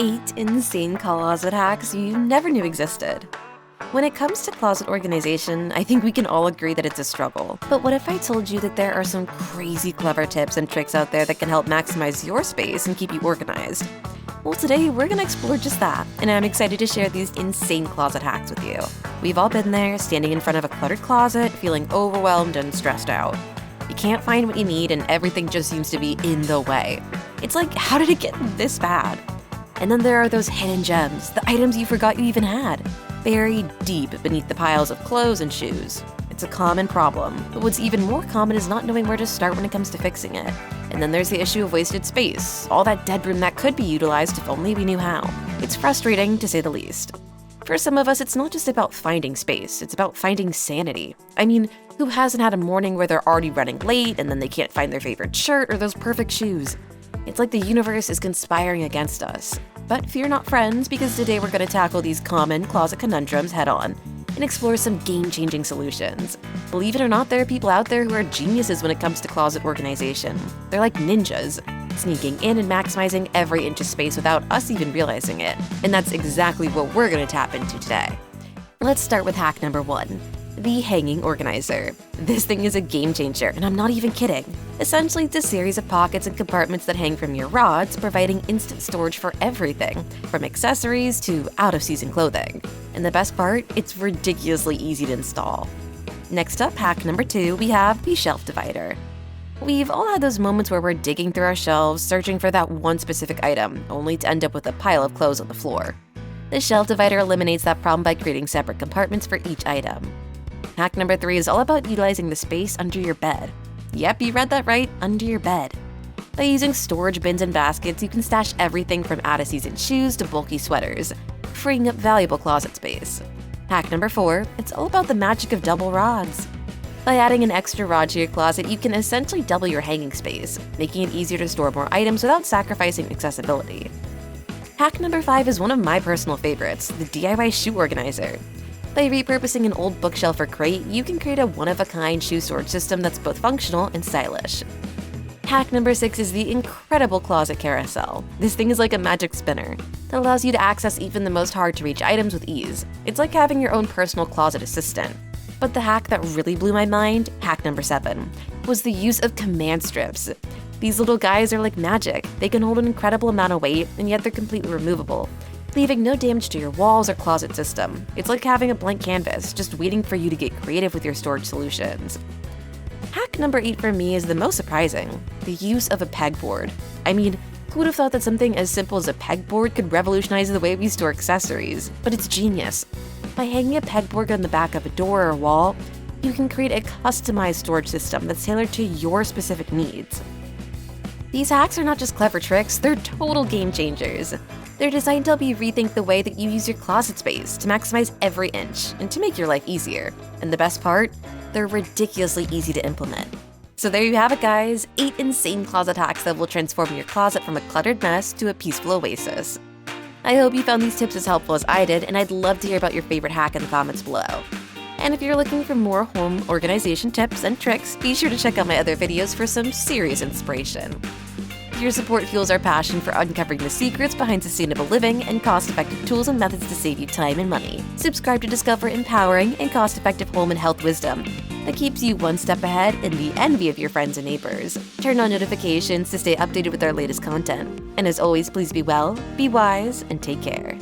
8 insane closet hacks you never knew existed. When it comes to closet organization, I think we can all agree that it's a struggle. But what if I told you that there are some crazy clever tips and tricks out there that can help maximize your space and keep you organized? Well, today we're gonna explore just that, and I'm excited to share these insane closet hacks with you. We've all been there, standing in front of a cluttered closet, feeling overwhelmed and stressed out. You can't find what you need and everything just seems to be in the way. It's like, how did it get this bad? And then there are those hidden gems, the items you forgot you even had, buried deep beneath the piles of clothes and shoes. It's a common problem, but what's even more common is not knowing where to start when it comes to fixing it. And then there's the issue of wasted space, all that dead room that could be utilized if only we knew how. It's frustrating, to say the least. For some of us, it's not just about finding space, it's about finding sanity. I mean, who hasn't had a morning where they're already running late and then they can't find their favorite shirt or those perfect shoes? It's like the universe is conspiring against us. But fear not, friends, because today we're going to tackle these common closet conundrums head-on and explore some game-changing solutions. Believe it or not, there are people out there who are geniuses when it comes to closet organization. They're like ninjas, sneaking in and maximizing every inch of space without us even realizing it. And that's exactly what we're going to tap into today. Let's start with hack number 1. The hanging organizer. This thing is a game changer, and I'm not even kidding. Essentially, it's a series of pockets and compartments that hang from your rods, providing instant storage for everything, from accessories to out-of-season clothing. And the best part, it's ridiculously easy to install. Next up, hack number 2, we have the shelf divider. We've all had those moments where we're digging through our shelves, searching for that one specific item, only to end up with a pile of clothes on the floor. The shelf divider eliminates that problem by creating separate compartments for each item. Hack number 3 is all about utilizing the space under your bed. Yep, you read that right, under your bed. By using storage bins and baskets, you can stash everything from out-of-season shoes to bulky sweaters, freeing up valuable closet space. Hack number 4, it's all about the magic of double rods. By adding an extra rod to your closet, you can essentially double your hanging space, making it easier to store more items without sacrificing accessibility. Hack number 5 is one of my personal favorites, the DIY shoe organizer. By repurposing an old bookshelf or crate, you can create a one-of-a-kind shoe storage system that's both functional and stylish. Hack number 6 is the incredible closet carousel. This thing is like a magic spinner that allows you to access even the most hard-to-reach items with ease. It's like having your own personal closet assistant. But the hack that really blew my mind, hack number 7, was the use of command strips. These little guys are like magic. They can hold an incredible amount of weight, and yet they're completely removable, leaving no damage to your walls or closet system. It's like having a blank canvas, just waiting for you to get creative with your storage solutions. Hack number 8 for me is the most surprising, the use of a pegboard. I mean, who would have thought that something as simple as a pegboard could revolutionize the way we store accessories? But it's genius. By hanging a pegboard on the back of a door or a wall, you can create a customized storage system that's tailored to your specific needs. These hacks are not just clever tricks, they're total game changers. They're designed to help you rethink the way that you use your closet space to maximize every inch and to make your life easier. And the best part? They're ridiculously easy to implement. So there you have it, guys, 8 insane closet hacks that will transform your closet from a cluttered mess to a peaceful oasis. I hope you found these tips as helpful as I did, and I'd love to hear about your favorite hack in the comments below. And if you're looking for more home organization tips and tricks, be sure to check out my other videos for some serious inspiration. Your support fuels our passion for uncovering the secrets behind sustainable living and cost-effective tools and methods to save you time and money. Subscribe to discover empowering and cost-effective home and health wisdom that keeps you one step ahead and the envy of your friends and neighbors. Turn on notifications to stay updated with our latest content. And as always, please be well, be wise, and take care.